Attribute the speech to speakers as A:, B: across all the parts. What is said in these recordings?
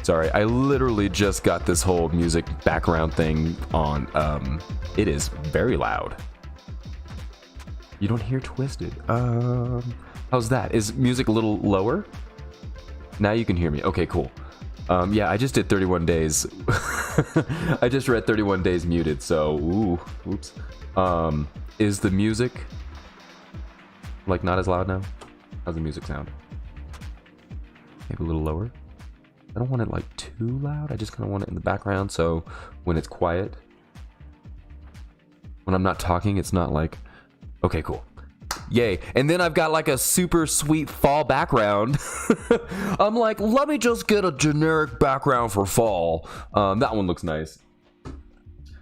A: Sorry, I literally just got this whole music background thing on. It is very loud. You don't hear Twisted. How's that? Is music a little lower? Now you can hear me. Okay, cool. Yeah, I just did 31 days. I just read 31 days muted, so oops. Is the music like not as loud now? How's the music sound? Maybe a little lower? I don't want it like too loud. I just kind of want it in the background, so when it's quiet, when I'm not talking, it's not like, okay, cool. Yay. And then I've got like a super sweet fall background. I'm like, let me just get a generic background for fall. That one looks nice.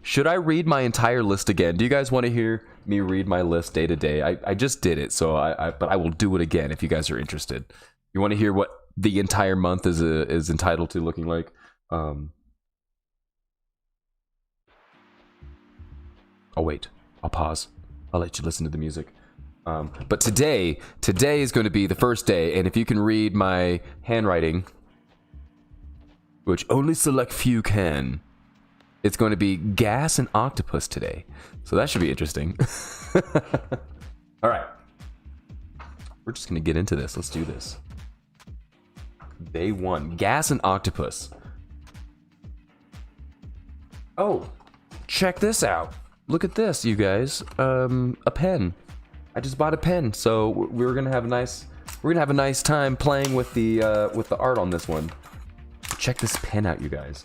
A: Should I read my entire list again? Do you guys want to hear me read my list day to day? I just did it, so but I will do it again if you guys are interested. You want to hear what the entire month is entitled to looking like? Oh wait, I'll pause. I'll let you listen to the music. But today is going to be the first day, and if you can read my handwriting, which only select few can, it's going to be gas and octopus today. So that should be interesting. All right. We're just going to get into this. Let's do this. Day 1, gas and octopus. Oh, check this out. Look at this, you guys. A pen. I just bought a pen, so we're gonna have a nice time playing with the art on this one. Check this pen out, you guys.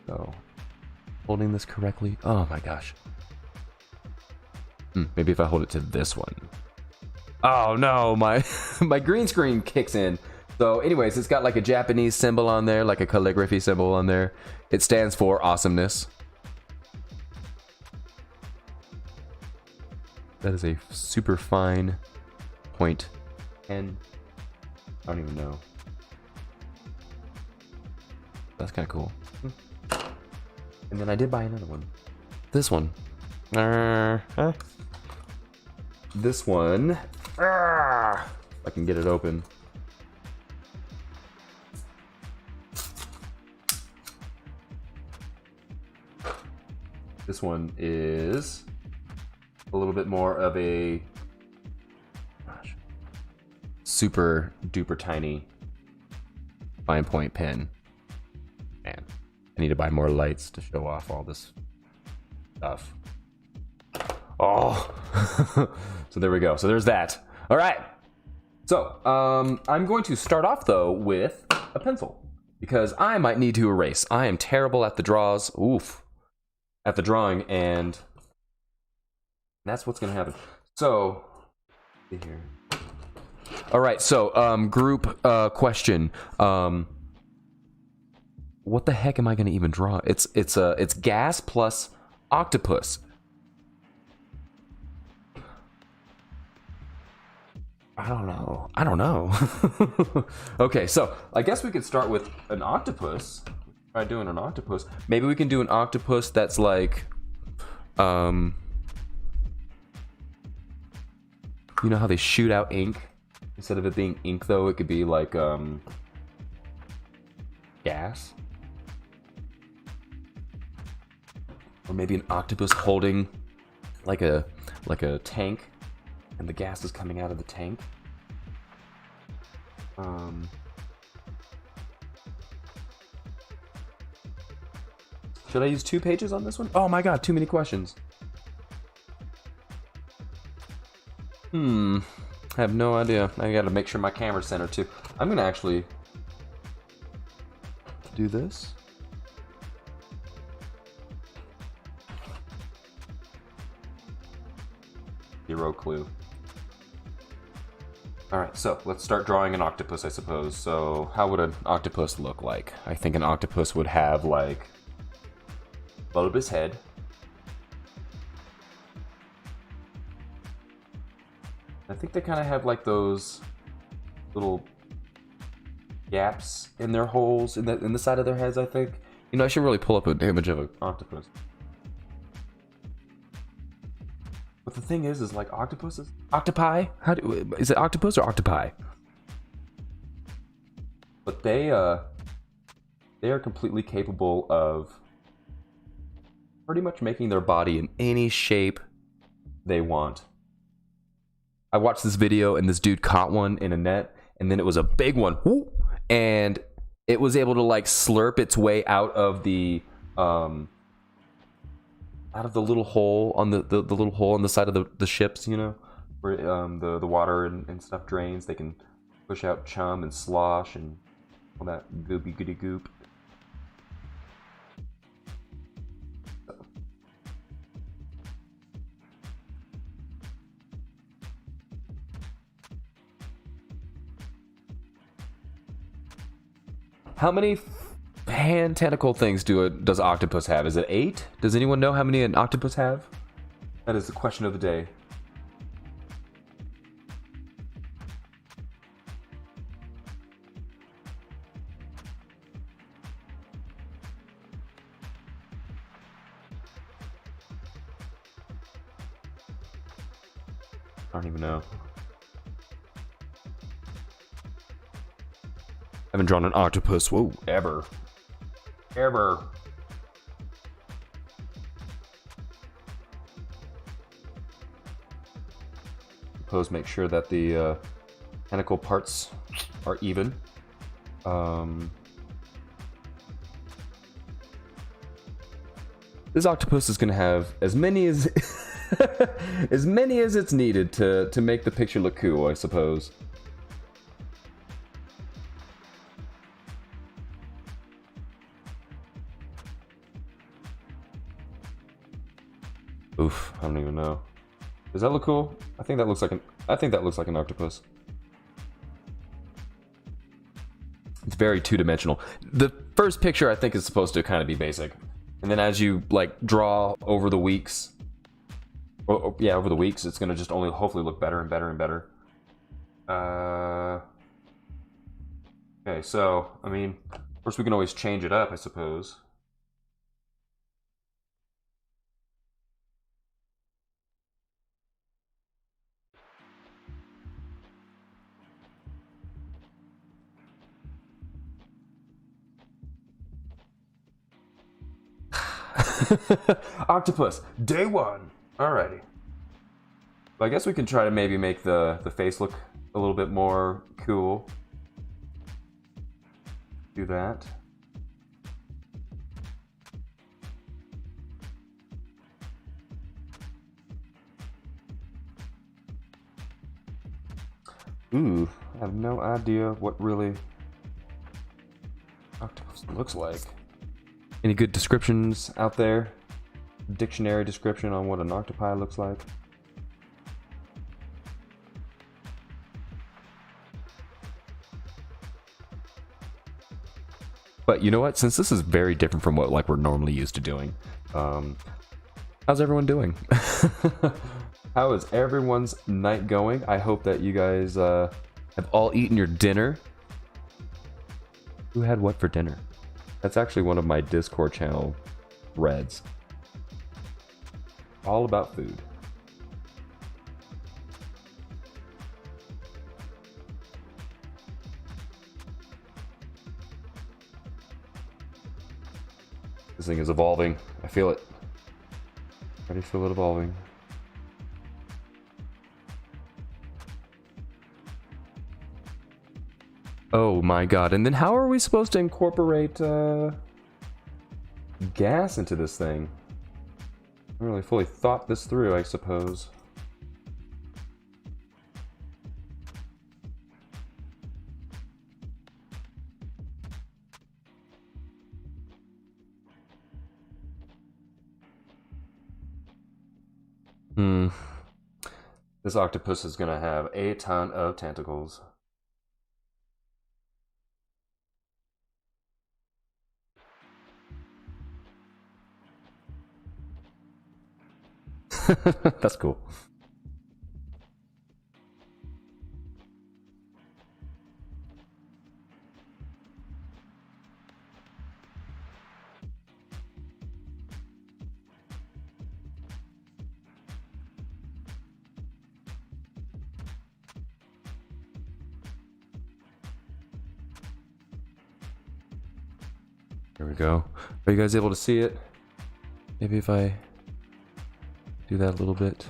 A: So, holding this correctly. Oh my gosh. Maybe if I hold it to this one. Oh no, my my green screen kicks in. So anyways, it's got like a Japanese symbol on there, like a calligraphy symbol on there. It stands for awesomeness. That is a super fine point pen. I don't even know. That's kind of cool. And then I did buy another one. This one. This one. If I can get it open. This one is a little bit more of a super duper tiny fine point pen. Man, I need to buy more lights to show off all this stuff. Oh, so there we go. So there's that. All right. So I'm going to start off though with a pencil because I might need to erase. I am terrible at the draws. Oof. At the drawing, and that's what's gonna happen. So, here. All right. So, group question. What the heck am I gonna even draw? It's gas plus octopus. I don't know. Okay, so I guess we could start with an octopus. Try doing an octopus. Maybe we can do an octopus that's like, you know how they shoot out ink? Instead of it being ink, though, it could be like gas. Or maybe an octopus holding like a tank, and the gas is coming out of the tank. Should I use 2 pages on this one? Oh my god, too many questions. I have no idea. I gotta make sure my camera's centered too. I'm gonna actually do this. Zero clue. Alright, so let's start drawing an octopus, I suppose. So how would an octopus look like? I think an octopus would have like bulbous head. I think they kind of have like those little gaps in their holes in the side of their heads, I think. You know, I should really pull up an image of an octopus. But the thing is like octopuses? Octopi? Is it octopus or octopi? but they are completely capable of pretty much making their body in any shape they want. I watched this video and this dude caught one in a net, and then it was a big one, and it was able to like slurp its way out of the little hole on the little hole on the side of the ships, you know, where the water and stuff drains. They can push out chum and slosh and all that goopy goody goop. How many hand tentacle things does octopus have? Is it 8? Does anyone know how many an octopus have? That is the question of the day. I don't even know. I haven't drawn an octopus, whoa, ever. Suppose make sure that the tentacle parts are even. This octopus is gonna have as many as as many as it's needed to make the picture look cool, I suppose. Oof, I don't even know. Does that look cool? I think that looks like an octopus. It's very two-dimensional. The first picture I think is supposed to kind of be basic. And then as you like draw over the weeks, over the weeks, it's gonna just only hopefully look better and better and better. Okay, so I mean, of course we can always change it up, I suppose. Octopus, day 1. Alrighty. But I guess we can try to maybe make the face look a little bit more cool. Do that. Ooh, I have no idea what really octopus looks like. Any good descriptions out there? Dictionary description on what an octopi looks like? But you know what? Since this is very different from what like we're normally used to doing, how's everyone doing? How is everyone's night going? I hope that you guys have all eaten your dinner. Who had what for dinner? That's actually one of my Discord channel threads. All about food. This thing is evolving. I feel it. I already feel it evolving. Oh my god, and then how are we supposed to incorporate gas into this thing? I haven't really fully thought this through, I suppose. This octopus is gonna have a ton of tentacles. That's cool. There we go. Are you guys able to see it? Maybe if I do that a little bit.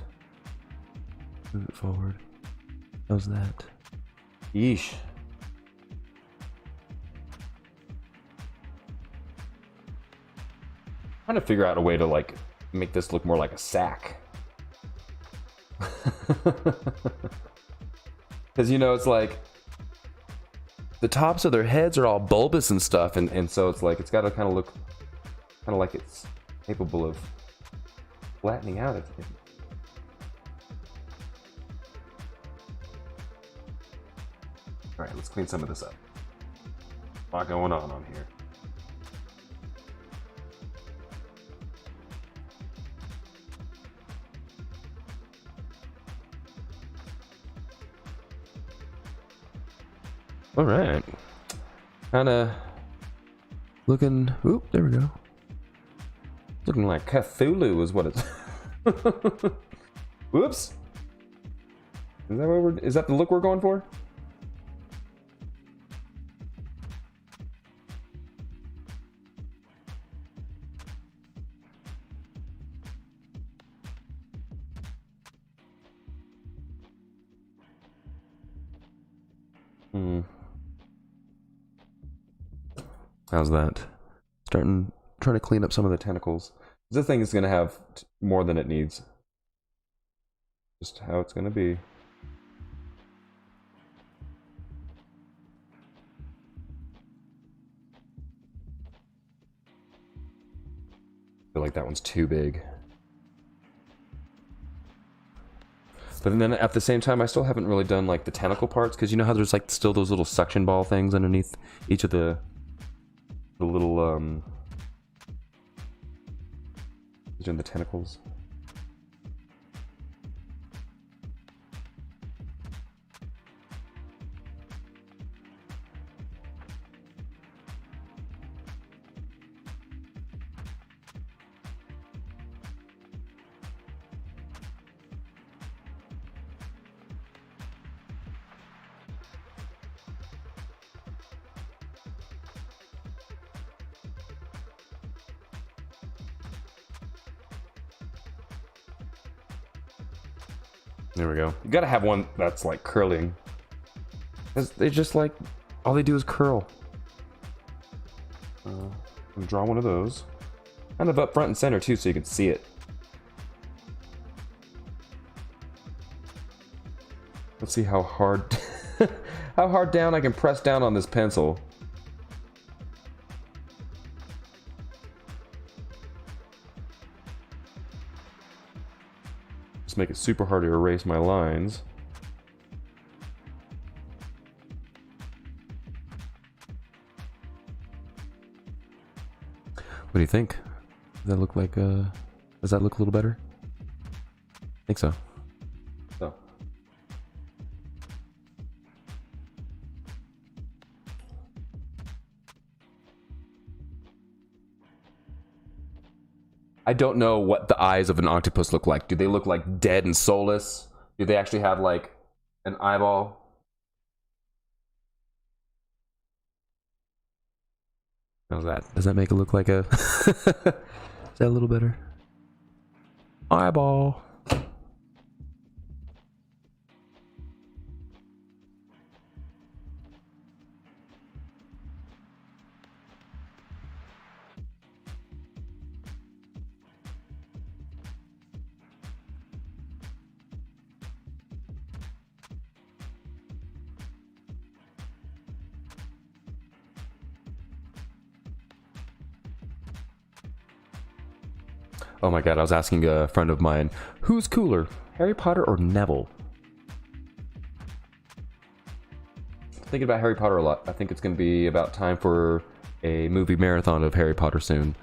A: Move it forward. How's that? Yeesh. Trying to figure out a way to like make this look more like a sack. Because you know, it's like the tops of their heads are all bulbous and stuff, and so it's like it's got to kind of look kind of like it's capable of flattening out. All right, let's clean some of this up. A lot going on here. All right, kind of looking. Oop, there we go. Looking like Cthulhu is what it's. Whoops. Is that what is that the look we're going for? How's that? Trying to clean up some of the tentacles. This thing is going to have more than it needs. Just how it's going to be. I feel like that one's too big. But then at the same time, I still haven't really done like the tentacle parts, because you know how there's like still those little suction ball things underneath each of the little these are the tentacles. There we go. You gotta have one that's like curling. They just like, all they do is curl. Draw one of those. Kind of up front and center too, so you can see it. Let's see how hard, how hard down I can press down on this pencil. Just make it super hard to erase my lines. What do you think? Does that look like does that look a little better? I think so. So. I don't know what the eyes of an octopus look like. Do they look like dead and soulless? Do they actually have like an eyeball? How's that? Does that make it look like a... Is that a little better? Eyeball. Oh my god, I was asking a friend of mine, who's cooler, Harry Potter or Neville? Thinking about Harry Potter a lot. I think it's going to be about time for a movie marathon of Harry Potter soon.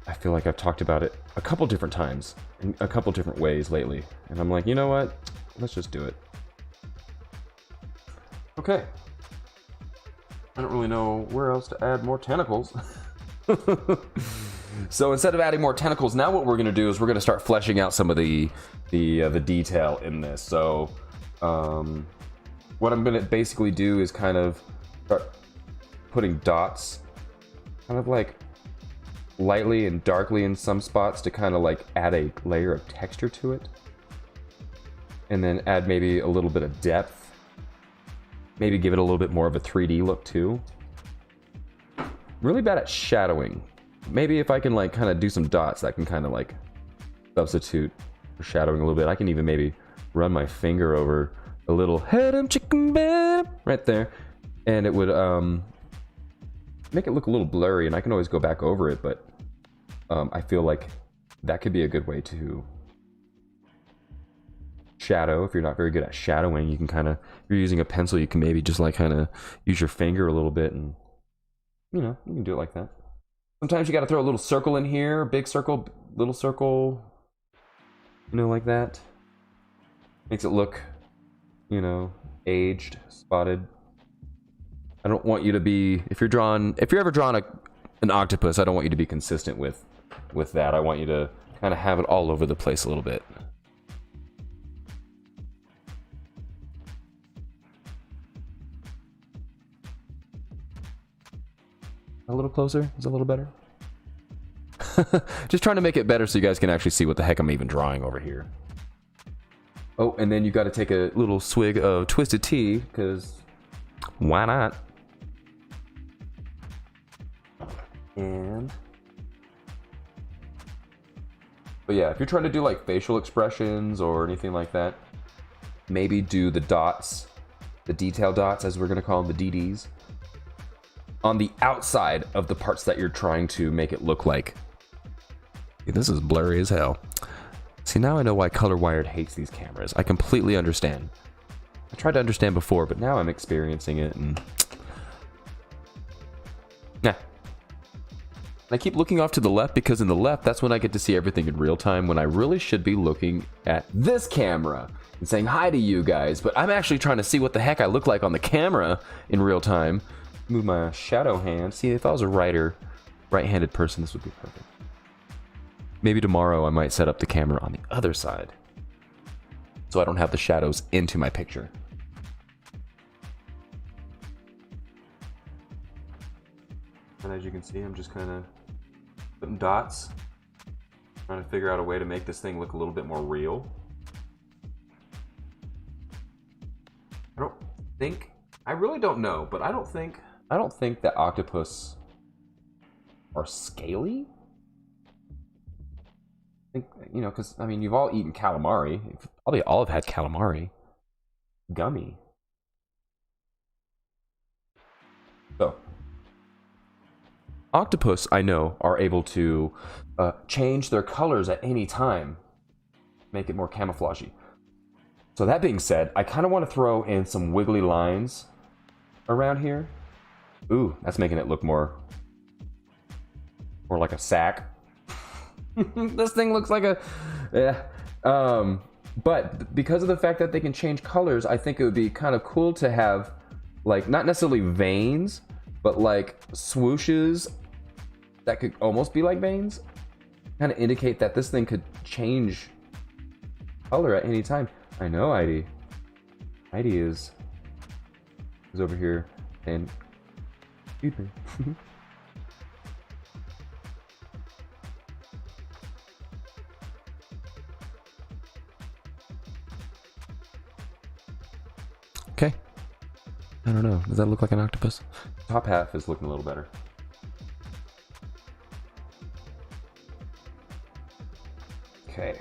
A: I feel like I've talked about it a couple different times, in a couple different ways lately. And I'm like, you know what? Let's just do it. Okay. I don't really know where else to add more tentacles. So instead of adding more tentacles, now what we're going to do is we're going to start fleshing out some of the detail in this. So what I'm going to basically do is kind of start putting dots kind of like lightly and darkly in some spots to kind of like add a layer of texture to it. And then add maybe a little bit of depth. Maybe give it a little bit more of a 3D look too. Really bad at shadowing. Maybe if I can like kind of do some dots, that can kind of like substitute for shadowing a little bit. I can even maybe run my finger over a little head of chicken bed right there, and it would make it look a little blurry, and I can always go back over it, but I feel like that could be a good way to shadow. If you're not very good at shadowing, you can kind of, if you're using a pencil, you can maybe just like kind of use your finger a little bit, and you know, you can do it like that. Sometimes you got to throw a little circle in here, big circle, little circle, you know, like that. Makes it look, you know, aged, spotted. I don't want you to be, if you're ever drawn an octopus, I don't want you to be consistent with that. I want you to kind of have it all over the place a little bit. A little closer? Is it a little better? Just trying to make it better so you guys can actually see what the heck I'm even drawing over here. Oh, and then you got to take a little swig of twisted tea, because why not? And but yeah, if you're trying to do like facial expressions or anything like that, maybe do the dots, the detail dots, as we're going to call them, the DDs, on the outside of the parts that you're trying to make it look like. This is blurry as hell. See, now I know why Color Wired hates these cameras. I completely understand. I tried to understand before, but now I'm experiencing it, and nah. I keep looking off to the left because in the left, that's when I get to see everything in real time, when I really should be looking at this camera and saying hi to you guys, but I'm actually trying to see what the heck I look like on the camera in real time. Move my shadow hand. See, if I was a right-handed person, this would be perfect. Maybe tomorrow I might set up the camera on the other side, so I don't have the shadows into my picture. And as you can see, I'm just kind of putting dots, trying to figure out a way to make this thing look a little bit more real. I really don't know, but I don't think that octopus are scaly. I think, you know, because I mean, you've all eaten calamari. You've probably all have had calamari. Gummy. So, octopus, I know, are able to change their colors at any time, make it more camouflagey. So that being said, I kind of want to throw in some wiggly lines around here. Ooh, that's making it look more like a sack. This thing looks like a, yeah. But because of the fact that they can change colors, I think it would be kind of cool to have, like, not necessarily veins, but like swooshes that could almost be like veins, kind of indicate that this thing could change color at any time. I know Heidi is over here and excuse me. Okay. I don't know. Does that look like an octopus? Top half is looking a little better. Okay.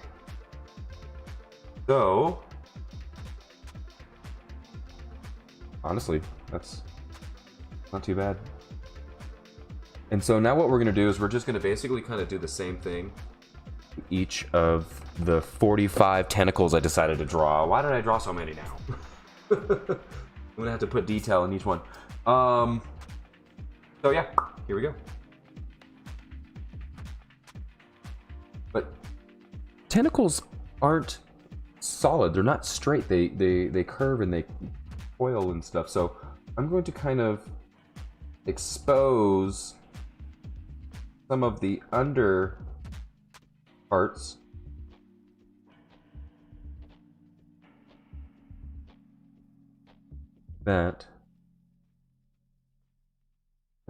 A: So, honestly, that's not too bad. And so now what we're going to do is we're just going to basically kind of do the same thing. Each of the 45 tentacles I decided to draw. Why did I draw so many now? I'm going to have to put detail in each one. So yeah, here we go. But tentacles aren't solid. They're not straight. They curve and they coil and stuff. So I'm going to kind of expose some of the under parts. That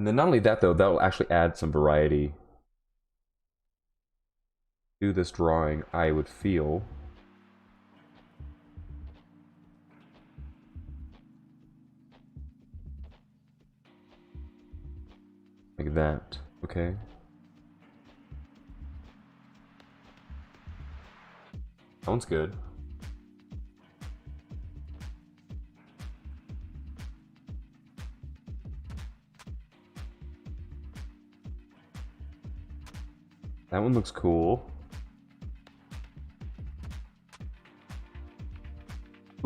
A: And then not only that, though, that'll actually add some variety to this drawing, I would feel. Like that, okay? That one's good. That one looks cool.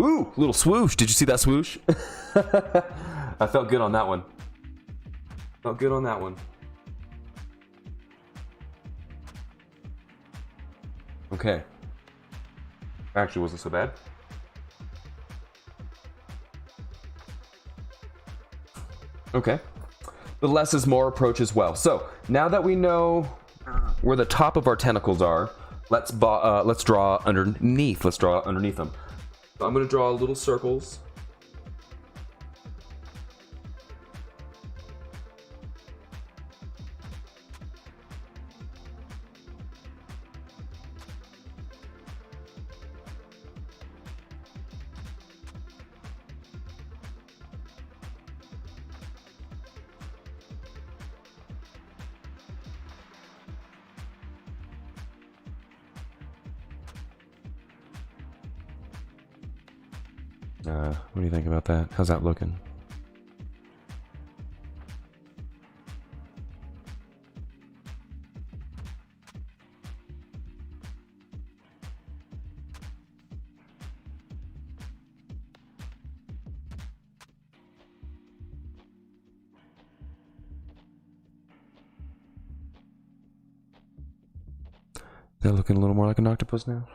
A: Ooh, little swoosh. Did you see that swoosh? I felt good on that one. Felt good on that one. Okay. Actually, wasn't so bad. Okay. The less is more approach as well. So now that we know where the top of our tentacles are, let's draw underneath. Let's draw underneath them. So I'm going to draw little circles. What do you think about that? How's that looking? Is that looking a little more like an octopus now?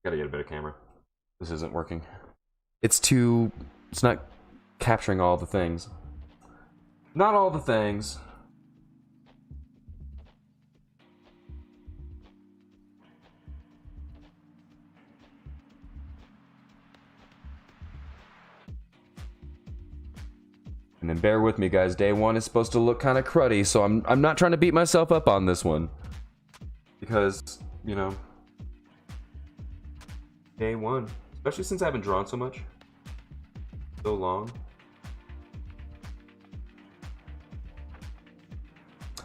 A: Gotta get a better camera. This isn't working. It's not capturing all the things. Not all the things. And then bear with me, guys. Day one is supposed to look kind of cruddy, so I'm not trying to beat myself up on this one. Because, you know, day one, especially since I haven't drawn so much, so long.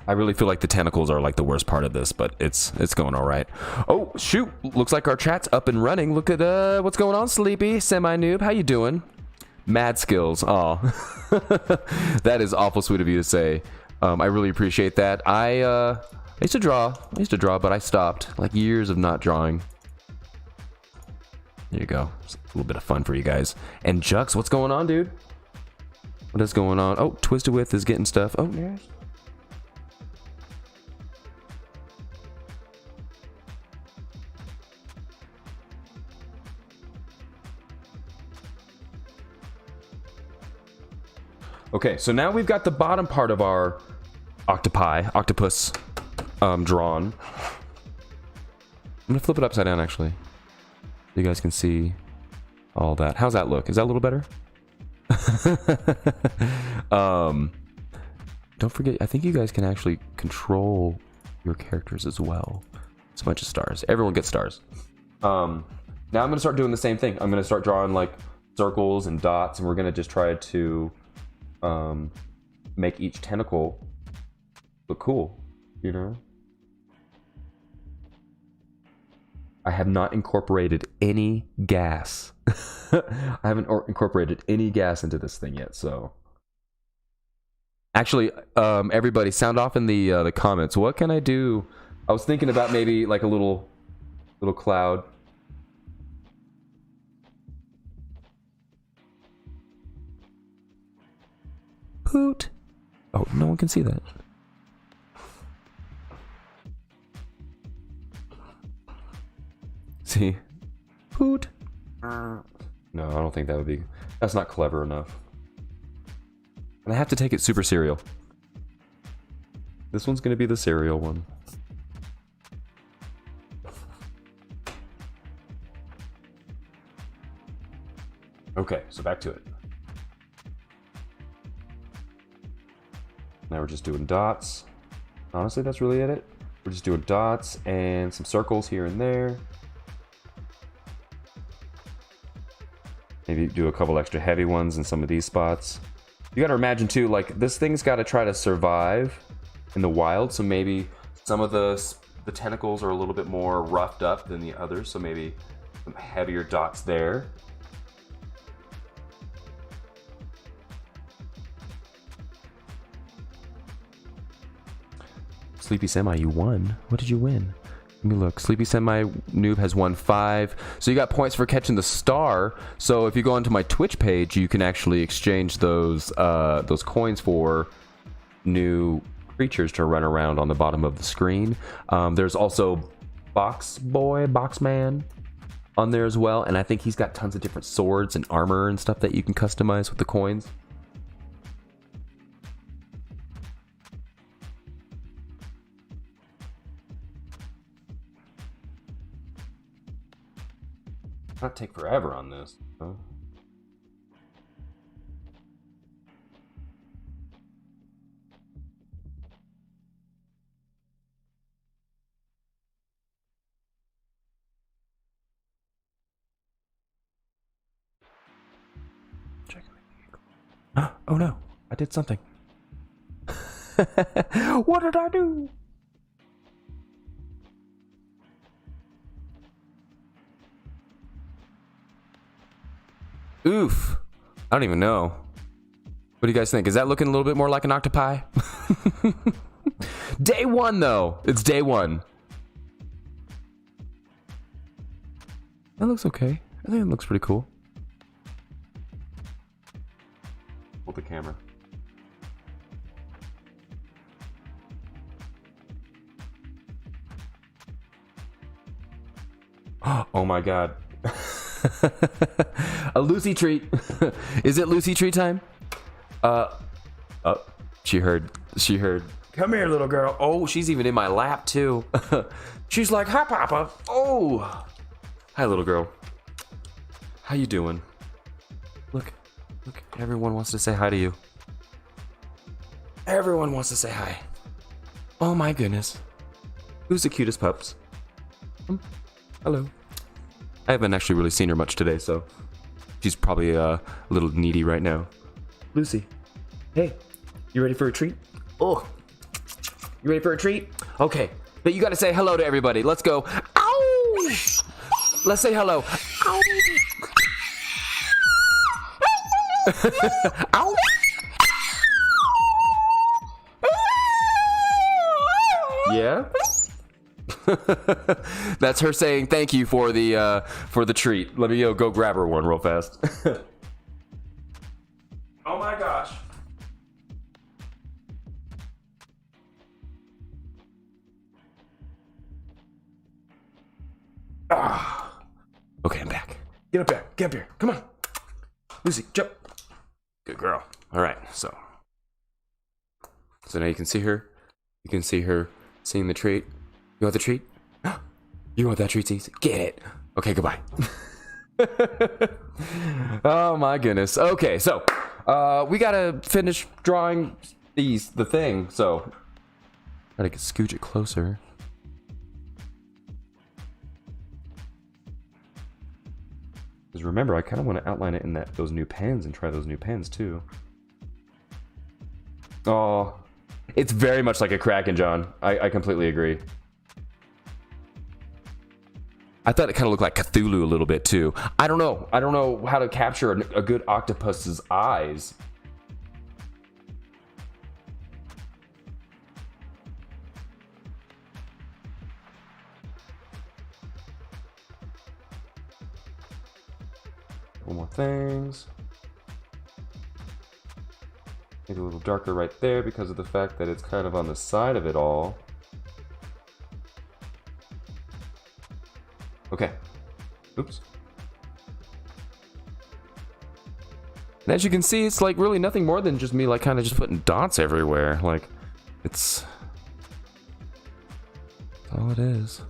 A: I really feel like the tentacles are like the worst part of this, but it's going all right. Oh shoot! Looks like our chat's up and running. Look at what's going on, Sleepy Semi-Noob. How you doing? Mad skills. Aw. That is awful sweet of you to say. I really appreciate that. I used to draw, but I stopped. Like years of not drawing. There you go. Just a little bit of fun for you guys. And Jux, what's going on, dude? What is going on? Oh, Twisted With is getting stuff. Oh, yes. Okay, so now we've got the bottom part of our octopus drawn. I'm gonna flip it upside down actually. You guys can see all that. How's that look? Is that a little better? Don't forget, I think you guys can actually control your characters as well. It's a bunch of stars. Everyone gets stars. Now I'm gonna start doing the same thing. I'm gonna start drawing like circles and dots, and we're gonna just try to make each tentacle look cool, you know? I have not incorporated any gas. I haven't incorporated any gas into this thing yet, so. Actually, everybody sound off in the comments. What can I do? I was thinking about maybe like a little cloud. Poot. Oh, no one can see that. See? Poot. No, I don't think that would be... That's not clever enough. And I have to take it super serial. This one's going to be the serial one. Okay, so back to it. Now we're just doing dots. Honestly, that's really it. We're just doing dots and some circles here and there. Maybe do a couple extra heavy ones in some of these spots. You gotta imagine too, like, this thing's gotta try to survive in the wild, so maybe some of the tentacles are a little bit more roughed up than the others, so maybe some heavier dots there. Sleepy Semi, you won. What did you win? Let me look. Sleepy Semi Noob has won 5. So you got points for catching the star. So if you go onto my Twitch page, you can actually exchange those coins for new creatures to run around on the bottom of the screen. There's also Boxman on there as well, and I think he's got tons of different swords and armor and stuff that you can customize with the coins. Not take forever on this. Huh? Check my vehicle. Oh no! I did something. What did I do? Oof. I don't even know. What do you guys think? Is that looking a little bit more like an octopi? Day 1 though. It's day 1. That looks okay. I think it looks pretty cool. Hold the camera. Oh my god. A Lucy treat. Is it Lucy treat time? Oh, she heard. Come here, little girl. Oh, she's even in my lap too. She's like, hi, Papa. Oh, hi, little girl. How you doing? Look, everyone wants to say hi to you. Everyone wants to say hi. Oh my goodness. Who's the cutest pups? Hello. I haven't actually really seen her much today, so she's probably a little needy right now. Lucy, hey, you ready for a treat? Oh, you ready for a treat? Okay, but you gotta say hello to everybody. Let's go. Ow! Let's say hello. Ow! Ow! Yeah? That's her saying thank you for the treat. Let me go grab her one real fast. Oh my gosh. Ah. Okay, I'm back. Get up there. Get up here. Come on. Lucy, jump. Good girl. All right, so now you can see her. You can see her seeing the treat. You want the treat? You want that treat, Cece? Get it. Okay, goodbye. Oh my goodness. Okay, so we gotta finish drawing the thing. So gotta scooch it closer. Because remember, I kind of want to outline it in those new pens and try those new pens too. Oh, it's very much like a Kraken, John. I completely agree. I thought it kind of looked like Cthulhu a little bit too. I don't know. I don't know how to capture a good octopus's eyes. One more things. Maybe a little darker right there because of the fact that it's kind of on the side of it all. Okay. Oops. And as you can see, it's like really nothing more than just me like kind of just putting dots everywhere. Like, it's all it is.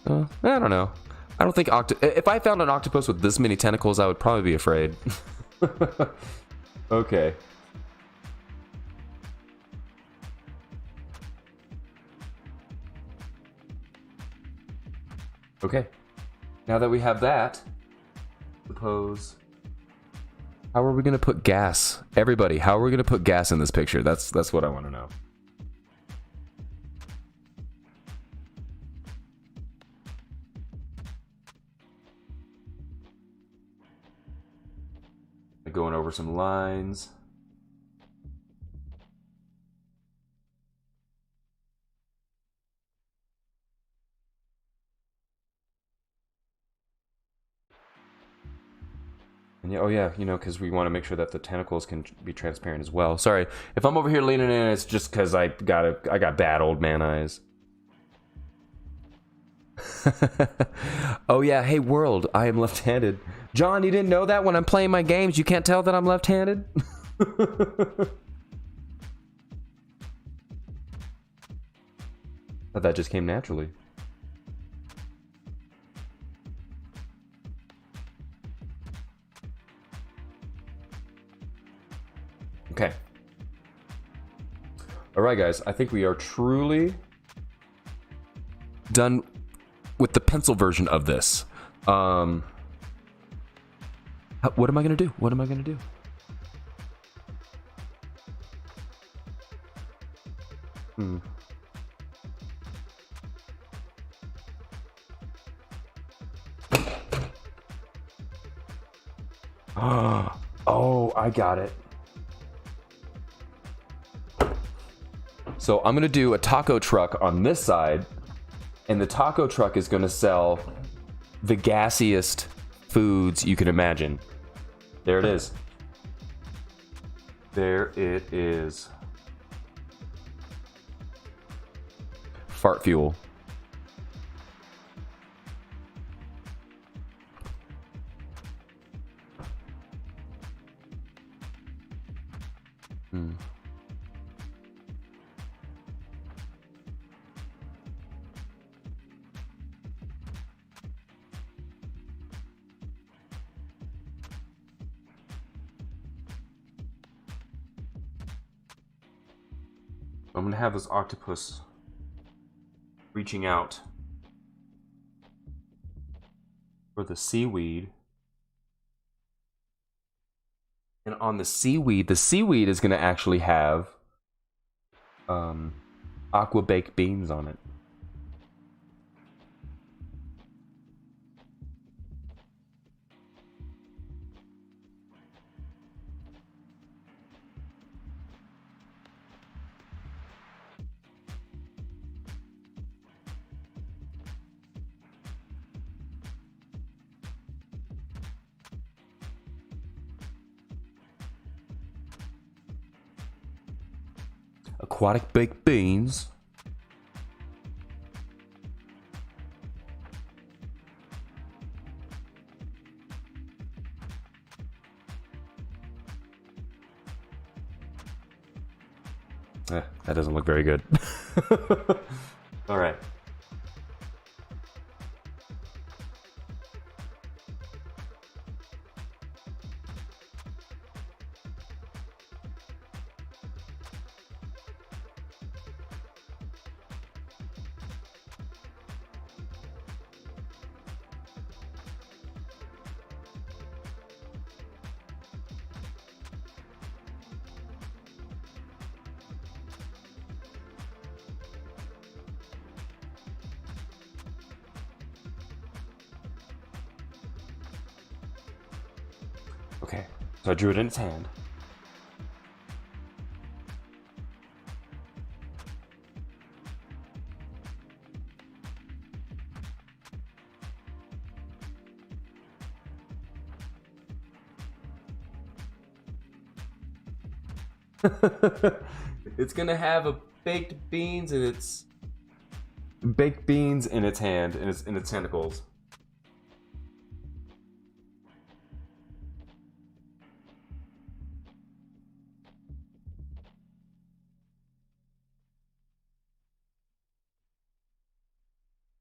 A: I don't know. I don't think if I found an octopus with this many tentacles, I would probably be afraid. Okay. Okay. Now that we have that, suppose... How are we going to put gas? Everybody, how are we going to put gas in this picture? That's what I want to know. Going over some lines. And yeah, oh yeah, you know, because we want to make sure that the tentacles can be transparent as well. Sorry, if I'm over here leaning in, it's just because I got bad old man eyes. Oh yeah, hey world, I am left-handed. John, you didn't know that when I'm playing my games, you can't tell that I'm left-handed? But that just came naturally. Okay. All right, guys, I think we are truly done with the pencil version of this. What am I gonna do? What am I gonna do? Oh, I got it. So I'm gonna do a taco truck on this side, and the taco truck is gonna sell the gassiest foods you can imagine. There it is. There it is. Fart fuel. I'm gonna have this octopus reaching out for the seaweed. And on the seaweed is gonna actually have aqua baked beans on it. Aquatic baked beans. That doesn't look very good. All right. Okay, so I drew it in its hand. It's gonna have a baked beans in its hand, in its tentacles.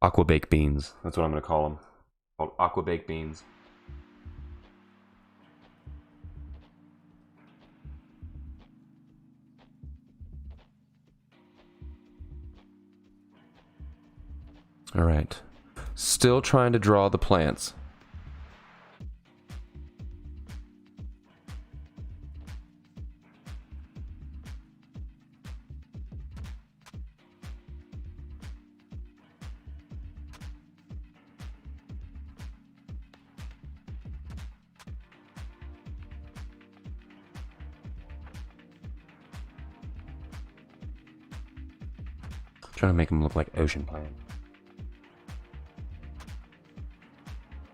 A: Aqua baked beans. That's what I'm gonna call them. Called aqua baked beans. All right. Still trying to draw the plants. Trying to make them look like ocean plants.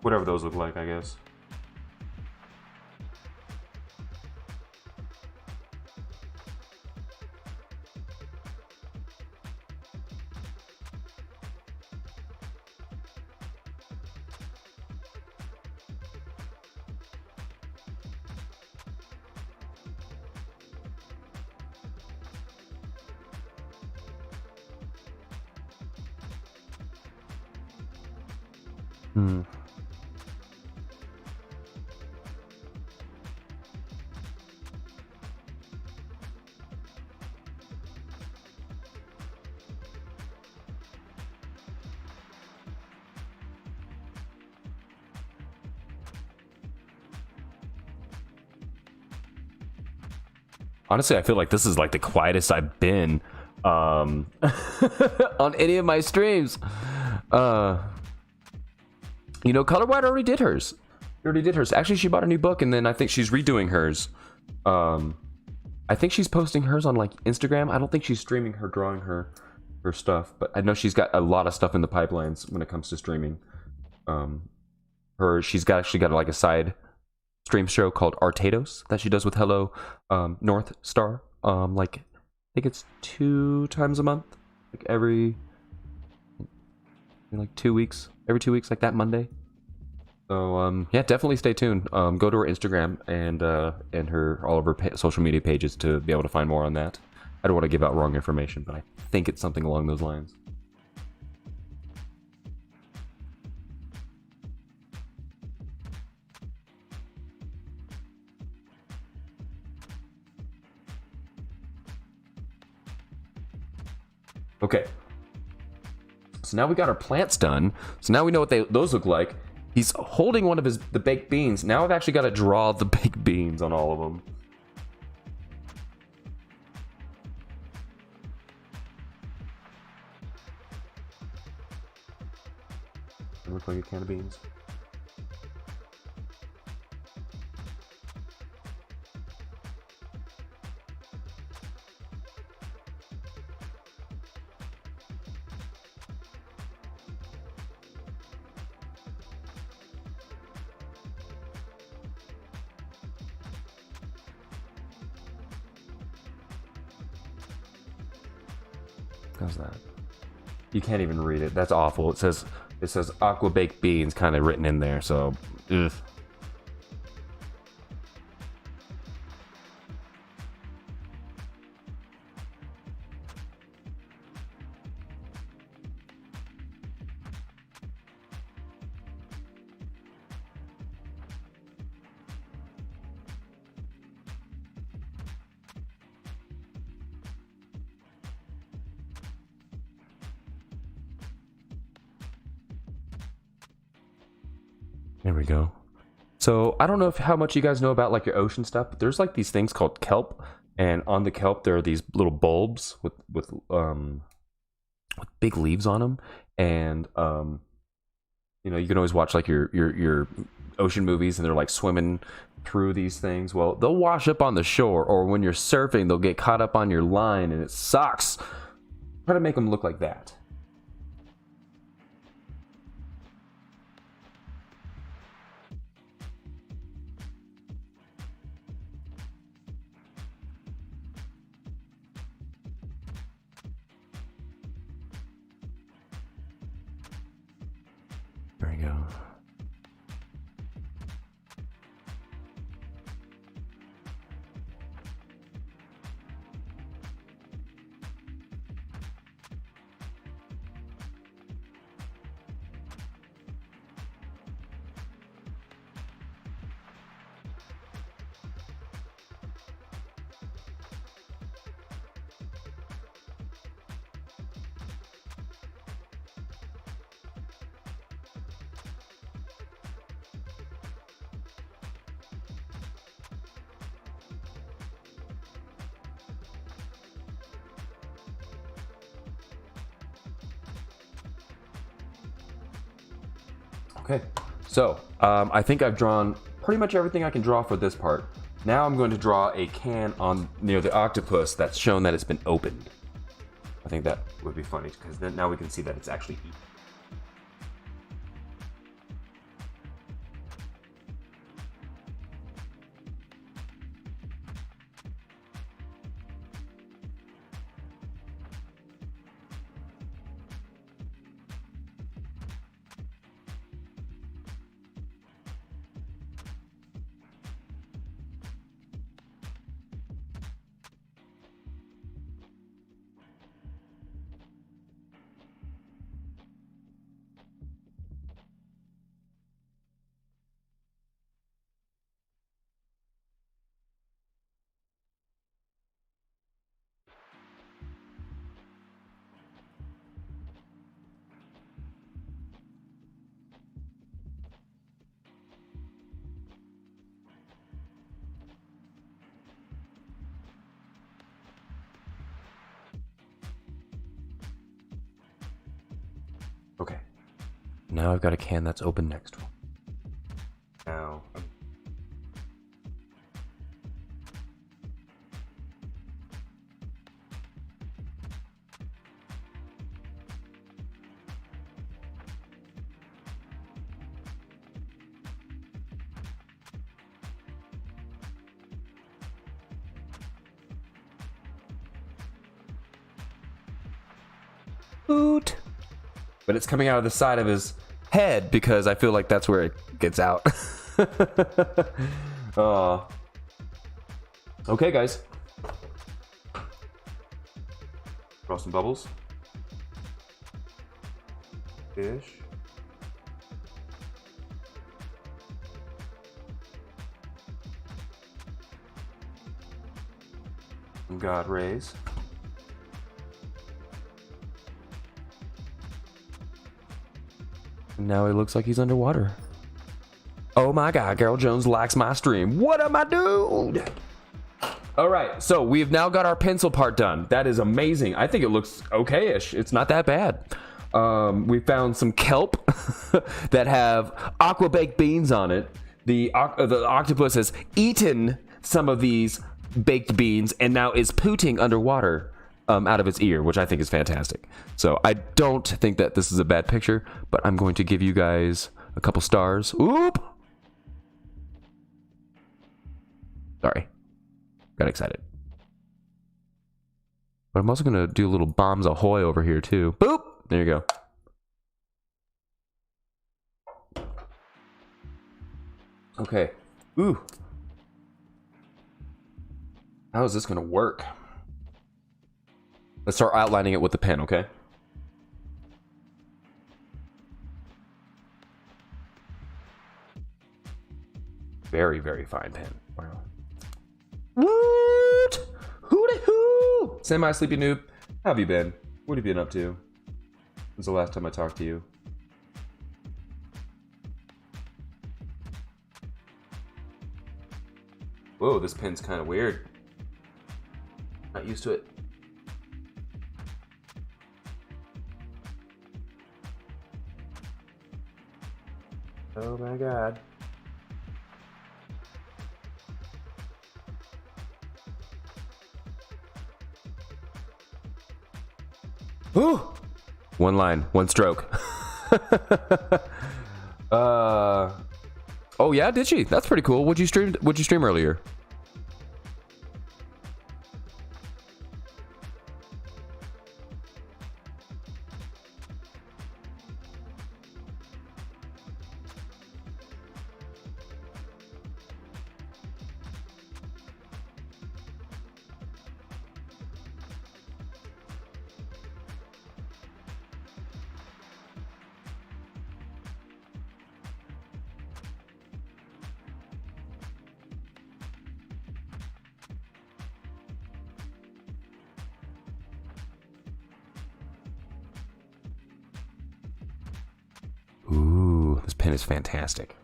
A: Whatever those look like, I guess. Honestly, I feel like this is like the quietest I've been on any of my streams. You know, Color White already did hers. Actually, she bought a new book, and then I think she's redoing hers. I think she's posting hers on like Instagram. I don't think she's streaming her drawing her stuff, but I know she's got a lot of stuff in the pipelines when it comes to streaming. She's actually got like a side stream show called Artados that she does with Hello North Star. Like I think it's 2 times a month, like every 2 weeks, like that Monday. So yeah, definitely stay tuned. Go to her Instagram and all of her social media pages to be able to find more on that. I don't want to give out wrong information, but I think it's something along those lines. Okay, so now we got our plants done. So now we know what those look like. He's holding one of the baked beans. Now I've actually got to draw the baked beans on all of them. It looks like a can of beans. How's that? You can't even read it. That's awful. It says aqua baked beans kind of written in there. So, ugh. There we go. So I don't know how much you guys know about like your ocean stuff, but there's like these things called kelp, and on the kelp there are these little bulbs with big leaves on them, and you know, you can always watch like your ocean movies, and they're like swimming through these things. Well, they'll wash up on the shore, or when you're surfing, they'll get caught up on your line, and it sucks. Try to make them look like that. There we go. Okay, so I think I've drawn pretty much everything I can draw for this part. Now I'm going to draw a can on near the octopus that's shown that it's been opened. I think that would be funny because then now we can see that it's actually eaten. Okay. Now I've got a can that's open next to him. Now. Boot. But it's coming out of the side of his head because I feel like that's where it gets out. Okay, guys. Draw some bubbles. Fish. Some God rays. Now it looks like he's underwater. Oh my God, Carol Jones likes my stream. What am I doing? All right, so we've now got our pencil part done. That is amazing. I think it looks okay-ish. It's not that bad. We found some kelp that have aqua baked beans on it. The octopus has eaten some of these baked beans and now is pooting underwater. Out of its ear, which I think is fantastic. So I don't think that this is a bad picture, but I'm going to give you guys a couple stars. Oop! Sorry. Got excited. But I'm also going to do a little bombs ahoy over here too. Boop! There you go. Okay. Ooh. How is this going to work? Let's start outlining it with the pen, okay? Very, very fine pen. Wow. Woot! Hooty hoo! Semi-sleepy noob. How have you been? What have you been up to? When's the last time I talked to you? Whoa, this pen's kind of weird. Not used to it. Oh my God. Ooh! One line, one stroke. Oh yeah, did she? That's pretty cool. What'd you stream earlier? Ooh, this pen is fantastic.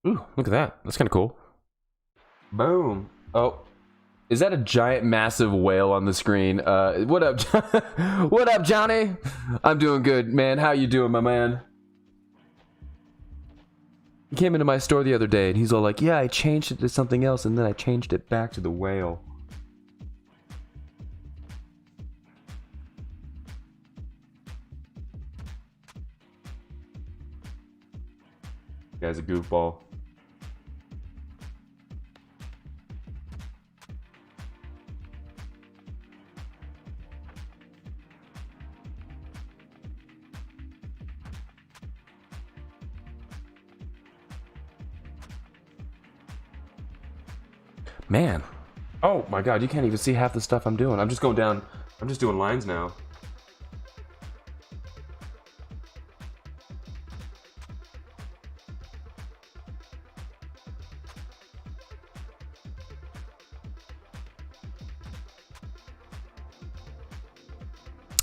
A: Ooh, look at that. That's kind of cool. Boom. Oh, is that a giant, massive whale on the screen? What up, what up, Johnny? I'm doing good, man. How you doing, my man? He came into my store the other day, and he's all like, "Yeah, I changed it to something else, and then I changed it back to the whale." Guy's a goofball. Man. Oh my god, you can't even see half the stuff I'm doing. I'm just going down. I'm just doing lines now.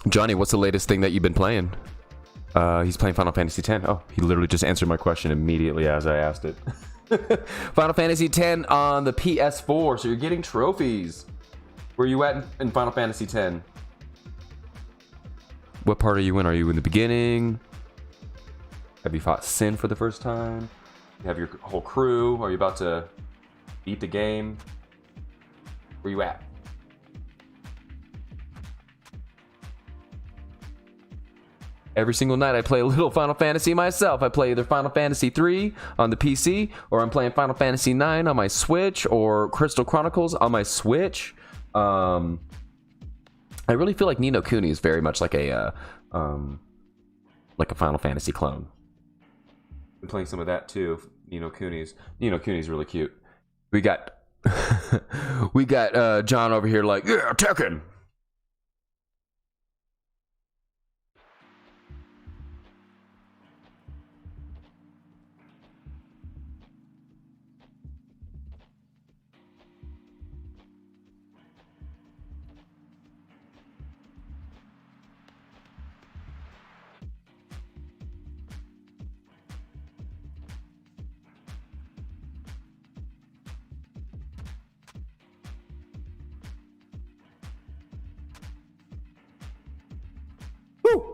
A: Johnny, what's the latest thing that you've been playing? He's playing Final Fantasy X. Oh, he literally just answered my question immediately as I asked it. Final Fantasy X on the PS4, so you're getting trophies. Where are you at in Final Fantasy X? What part are you in? Are you in the beginning? Have you fought Sin for the first time? You have your whole crew? Are you about to beat the game? Where you at? Every single night I play a little Final Fantasy myself. I play either Final Fantasy 3 on the PC, or I'm playing Final Fantasy 9 on my Switch, or Crystal Chronicles on my Switch. I really feel like Ni no Kuni is very much like a Final Fantasy clone. Been playing some of that too. Ni no Kuni's really cute. We got we got John over here like, yeah, Tekken.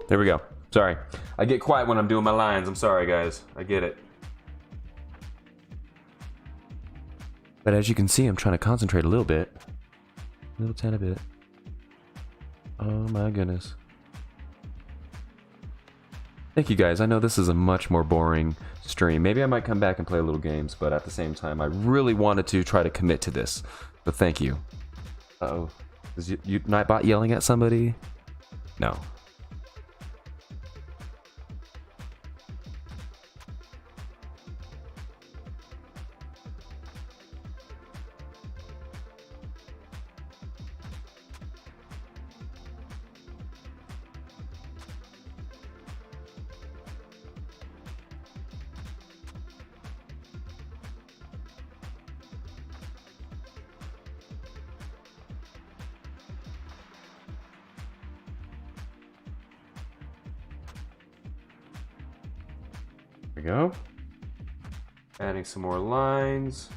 A: There we go. Sorry. I get quiet when I'm doing my lines. I'm sorry, guys. I get it. But as you can see, I'm trying to concentrate a little bit. A little tiny bit. Oh my goodness. Thank you, guys. I know this is a much more boring stream. Maybe I might come back and play a little games, but at the same time, I really wanted to try to commit to this. But thank you. Uh-oh. Is you Nightbot yelling at somebody? No. There we go. Adding some more lines.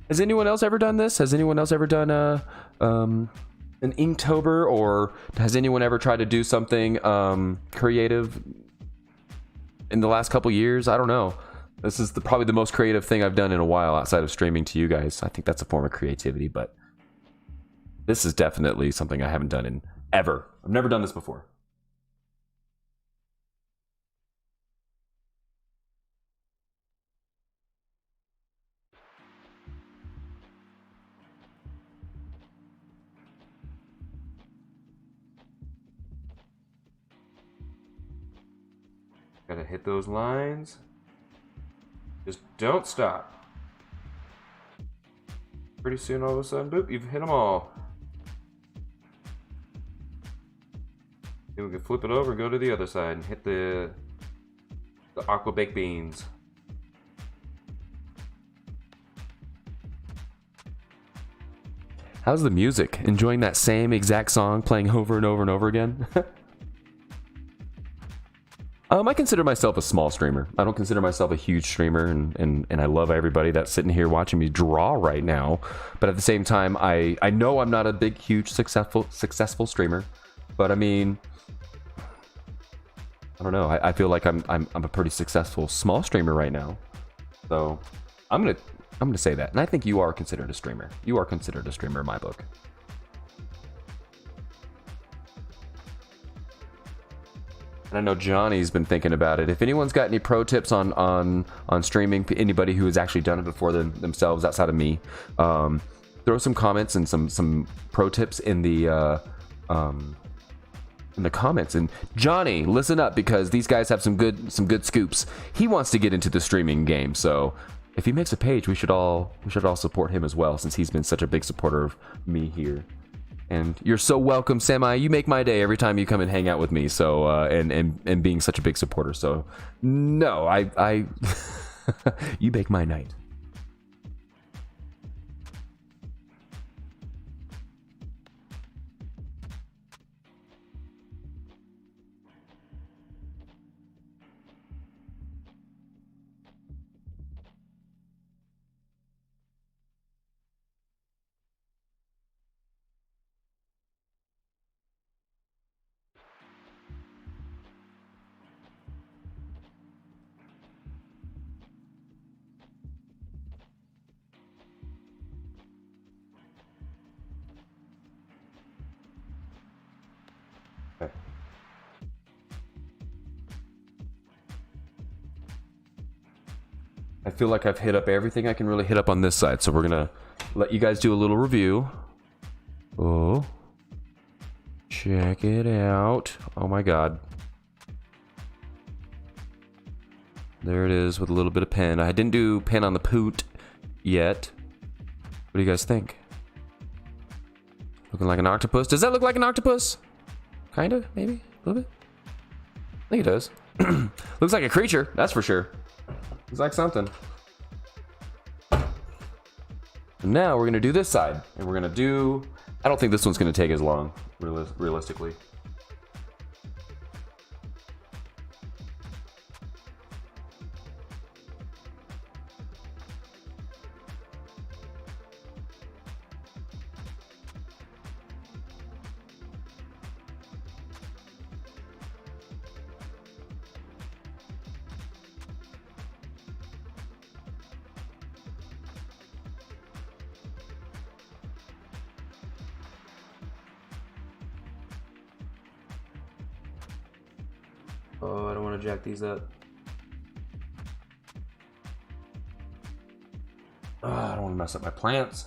A: Has anyone else ever done this? Has anyone else ever done an Inktober, or has anyone ever tried to do something creative in the last couple years? I don't know. This is probably the most creative thing I've done in a while outside of streaming to you guys. I think that's a form of creativity, but this is definitely something I haven't done in ever. I've never done this before. Gotta hit those lines. Just don't stop. Pretty soon, all of a sudden, boop, you've hit them all. Then we can flip it over and go to the other side and hit the aqua baked beans. How's the music? Enjoying that same exact song playing over and over and over again? I consider myself a small streamer. I don't consider myself a huge streamer, and I love everybody that's sitting here watching me draw right now. But at the same time, I know I'm not a big, huge, successful streamer. But I mean, I don't know. I feel like I'm a pretty successful small streamer right now. So I'm gonna say that, and I think you are considered a streamer. You are considered a streamer in my book. And I know Johnny's been thinking about it. If anyone's got any pro tips on streaming, anybody who has actually done it before themselves outside of me, throw some comments and some pro tips in the comments. And Johnny, listen up, because these guys have some good scoops. He wants to get into the streaming game, so if he makes a page, we should all support him as well, since he's been such a big supporter of me here. And you're so welcome, Semi. You make my day every time you come and hang out with me. So and being such a big supporter. So no, I you make my night. I feel like I've hit up everything I can really hit up on this side, so we're gonna let you guys do a little review. Oh, check it out. Oh my god. There it is with a little bit of pen. I didn't do pen on the poot yet. What do you guys think? Looking like an octopus? Does that look like an octopus? Kinda, maybe, a little bit. I think it does. Looks like a creature, that's for sure. Looks like something. And now we're gonna do this side, and we're gonna do. I don't think this one's gonna take as long, realistically. Oh, I don't want to jack these up. Oh, I don't want to mess up my plants.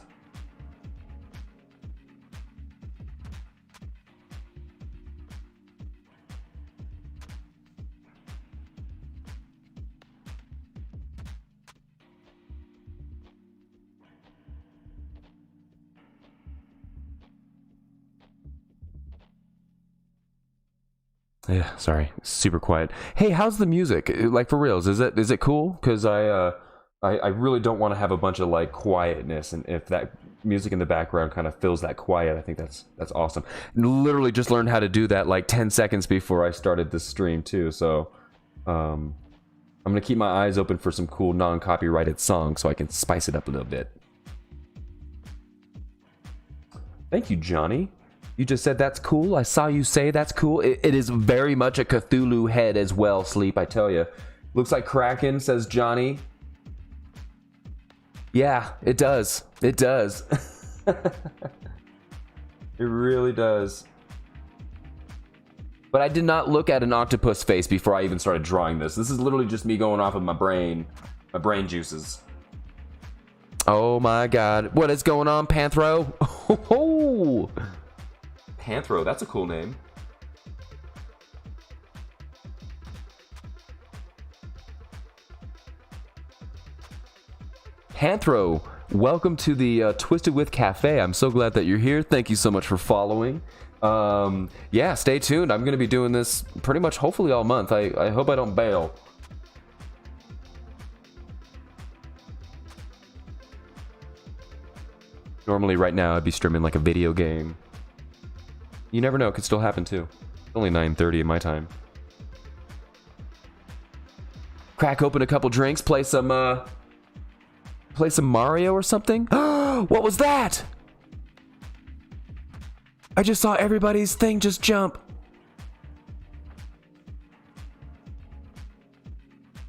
A: Yeah, sorry, super quiet. Hey, how's the music? Like, for reals, is it cool? Because I really don't want to have a bunch of like quietness, and if that music in the background kind of fills that quiet, I think that's awesome. Literally just learned how to do that like 10 seconds before I started this stream too. So I'm gonna keep my eyes open for some cool non-copyrighted songs so I can spice it up a little bit. Thank you, Johnny. You just said that's cool. I saw you say that's cool. It is very much a Cthulhu head as well, Sleep, I tell you. Looks like Kraken, says Johnny. Yeah, it does. It does. It really does. But I did not look at an octopus face before I even started drawing this. This is literally just me going off of my brain juices. Oh my god. What is going on, Panthro? Oh, Panthro, that's a cool name. Panthro, welcome to the Twisted With Cafe. I'm so glad that you're here. Thank you so much for following. Yeah, stay tuned. I'm going to be doing this pretty much hopefully all month. I hope I don't bail. Normally right now I'd be streaming like a video game. You never know, it could still happen too. It's only 9:30 in my time. crack open a couple drinks, play some Mario or something. What was that? I just saw everybody's thing just jump.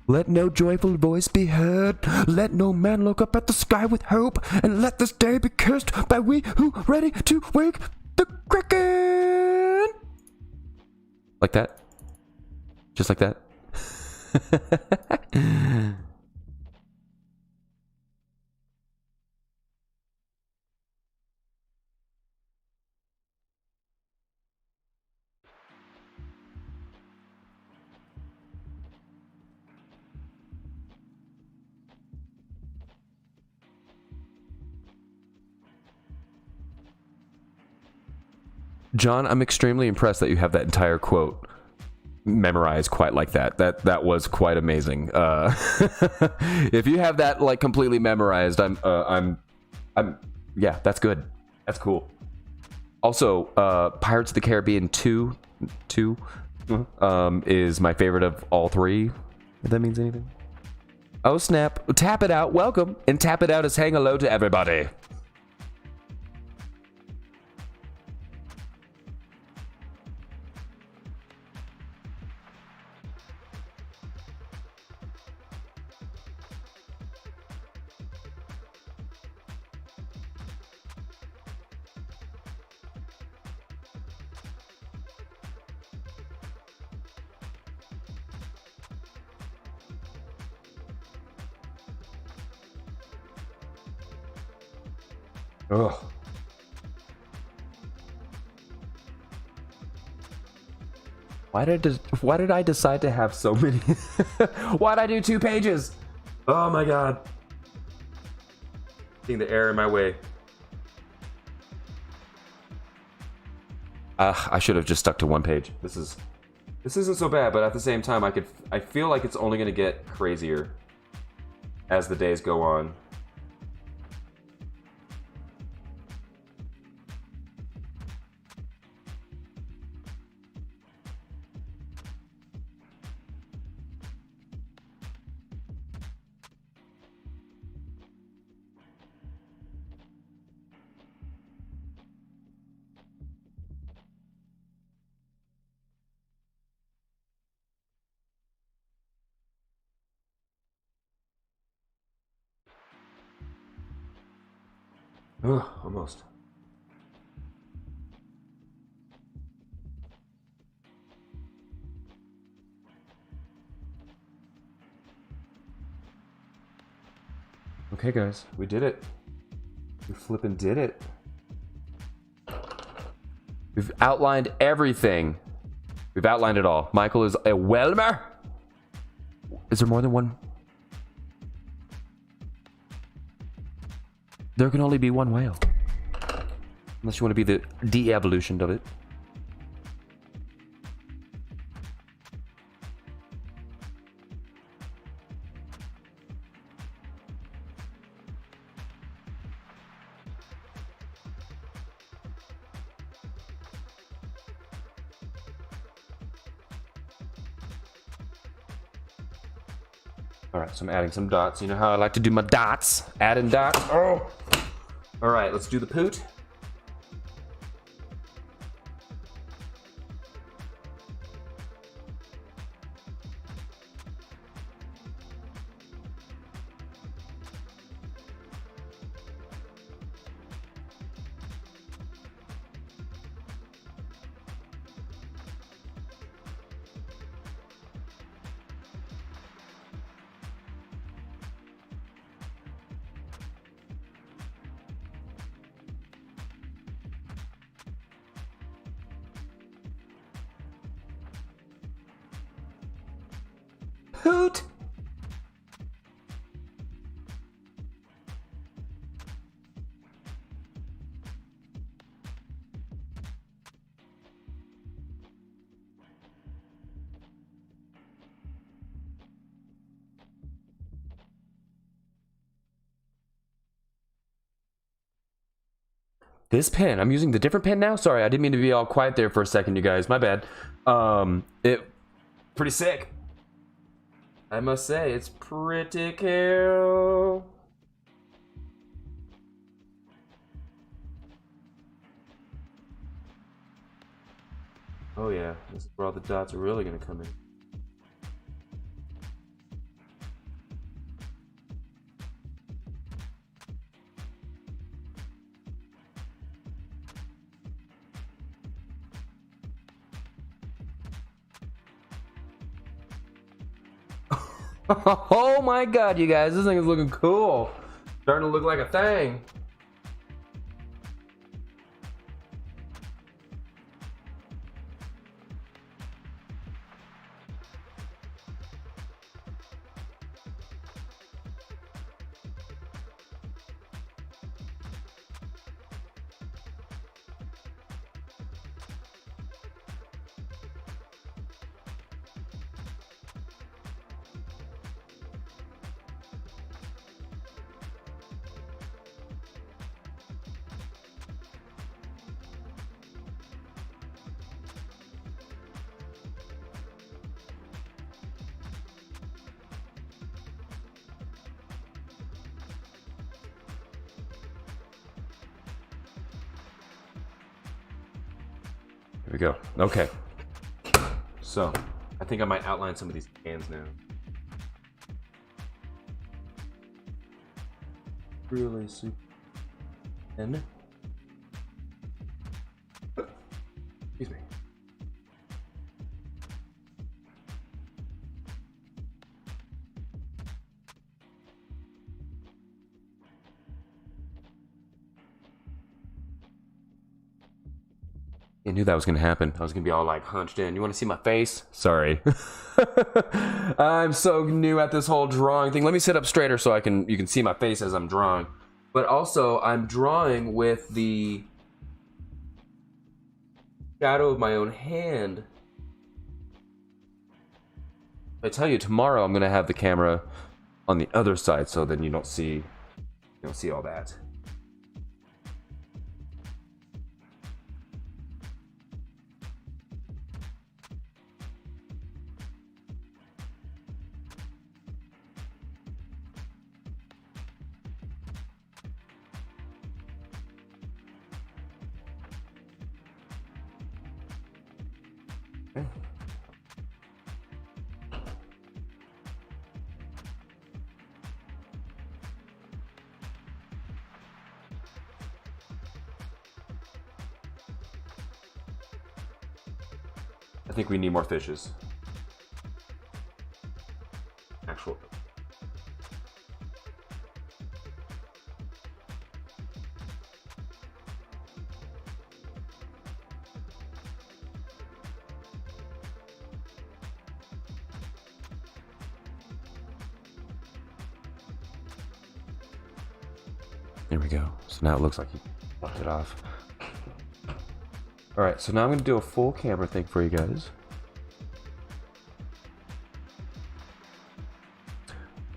A: Let no joyful voice be heard. Let no man look up at the sky with hope. And let this day be cursed by we who ready to wake the kraken. Like that? Just like that? John, I'm extremely impressed that you have that entire quote memorized quite like that. That was quite amazing. If you have that like completely memorized, I'm yeah, that's good. That's cool. Also, Pirates of the Caribbean 2 is my favorite of all three. If that means anything. Oh snap! Tap it out. Welcome, and tap it out is hang hello to everybody. Ugh. Why did I decide to have so many? Why'd I do 2 pages? Oh my god. Getting the air in my way. I should have just stuck to 1 page. This isn't so bad, but at the same time I feel like it's only gonna get crazier as the days go on. Ugh, almost. Okay, guys, we did it. We flippin' did it. We've outlined everything. We've outlined it all. Michael is a Welmer. Is there more than one? There can only be one whale. Unless you want to be the de-evolution of it. Alright, so I'm adding some dots. You know how I like to do my dots. Adding dots. Oh! Alright, let's do the poot. Hoot! This pen, I'm using the different pen now. Sorry, I didn't mean to be all quiet there for a second, you guys. My bad. It pretty sick. I must say, it's pretty cool. Oh yeah, this is where all the dots are really gonna come in. Oh my god, you guys, this thing is looking cool. Starting to look like a thing. Here we go. Okay. So, I think I might outline some of these cans now. Really super. And. Excuse me. I knew that was gonna happen. I was gonna be all like hunched in. You want to see my face? Sorry. I'm so new at this whole drawing thing. Let me sit up straighter so you can see my face as I'm drawing. But also, I'm drawing with the shadow of my own hand. I tell you, tomorrow I'm gonna have the camera on the other side, so then you don't see all that. I think we need more fishes. Actual. There we go. So now it looks like he blocked it off. Alright, so now I'm going to do a full camera thing for you guys.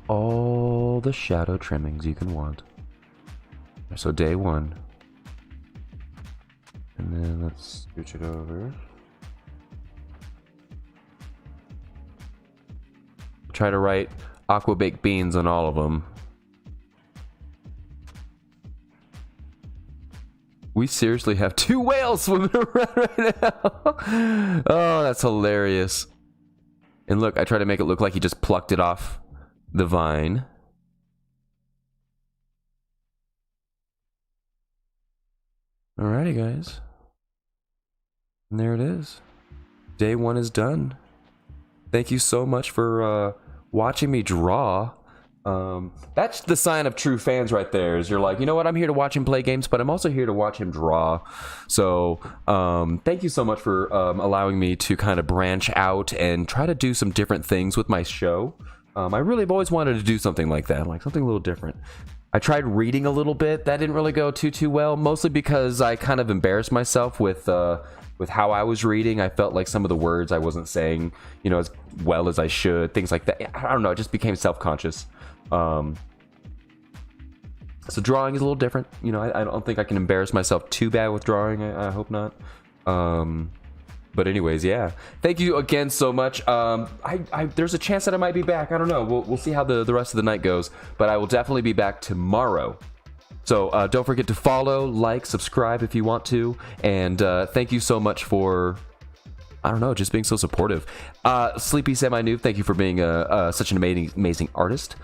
A: All the shadow trimmings you can want. So day one. And then let's switch it over. Try to write aqua baked beans on all of them. We seriously have 2 whales swimming around right now. Oh, that's hilarious. And look, I try to make it look like he just plucked it off the vine. Alrighty, guys. And there it is. Day 1 is done. Thank you so much for watching me draw. That's the sign of true fans right there, is you're like, you know what, I'm here to watch him play games, but I'm also here to watch him draw. So thank you so much for allowing me to kind of branch out and try to do some different things with my show. I really have always wanted to do something like that, like something a little different. I tried reading a little bit. That didn't really go too well, mostly because I kind of embarrassed myself with how I was reading. I felt like some of the words I wasn't saying, you know, as well as I should, things like that. I don't know, it just became self-conscious. So drawing is a little different. You know, I don't think I can embarrass myself too bad with drawing. I hope not. But anyways, yeah. Thank you again so much. There's a chance that I might be back. I don't know. We'll see how the rest of the night goes. But I will definitely be back tomorrow. So don't forget to follow, like, subscribe if you want to. And thank you so much for, I don't know, just being so supportive. Sleepy Semi-Noob, thank you for being such an amazing artist.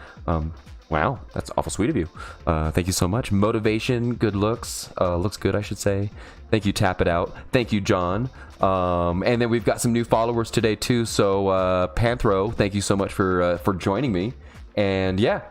A: Wow, that's awful sweet of you. Thank you so much. Motivation, good looks. Looks good, I should say. Thank you, Tap It Out. Thank you, John. And then we've got some new followers today, too. So, Panthro, thank you so much for joining me. And yeah,